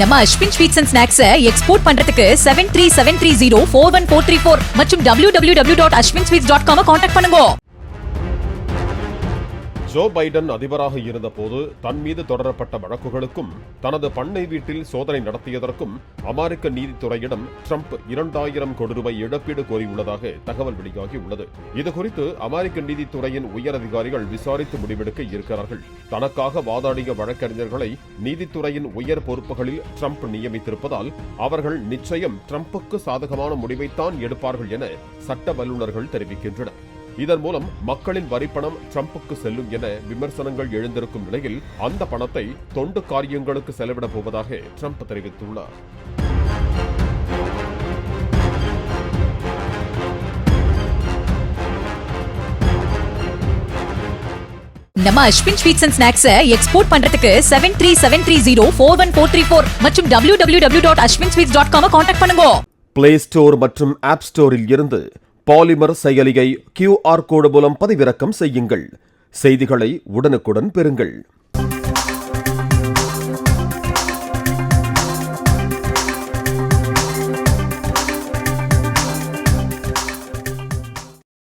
நம்ம Ashwin sweets and snacks export பண்றதுக்கு 7373041434 மற்றும் www.ashwinsweets.com கான்டாக்ட் பண்ணுங்க. ஜோ பைடன் அதிபராக இருந்தபோது தன் மீது தொடரப்பட்ட வழக்குகளுக்கும் தனது பண்ணை வீட்டில் சோதனை நடத்தியதற்கும் அமெரிக்க நீதித்துறையிடம் ட்ரம்ப் 2000 கோடி ரூபாய் இழப்பீடு கோரியுள்ளதாக தகவல் வெளியாகியுள்ளது. இதுகுறித்து அமெரிக்க நீதித்துறையின் உயரதிகாரிகள் விசாரித்து முடிவெடுக்க இருக்கிறார்கள். தனக்காக வாதாடிய வழக்கறிஞர்களை நீதித்துறையின் உயர் பொறுப்புகளில் ட்ரம்ப் நியமித்திருப்பதால் அவர்கள் நிச்சயம் ட்ரம்புக்கு சாதகமான முடிவைத்தான் எடுப்பார்கள் என சட்ட வல்லுநர்கள் தெரிவிக்கின்றனர். இதன் மூலம் மக்களின் வரிப்பணம் ட்ரம்புக்கு செல்லும் என விமர்சனங்கள் எழுந்திருக்கும் நிலையில் அந்த பணத்தை தொண்டு காரியங்களுக்கு செலவிடப் போவதாக ட்ரம்ப் தெரிவித்துள்ளார். நம்ம Ashwin sweets and snacks export பண்றதுக்கு 7373041434 மற்றும் www.ashwinsweets.com கான்டாக்ட் பண்ணுங்க. பிளே ஸ்டோர் மற்றும் ஆப் ஸ்டோரில் இருந்து பாலிமர் செயலியை QR கோடு மூலம் பதிவிறக்கம் செய்யுங்கள். செய்திகளை உடனுக்குடன் பெறுங்கள்.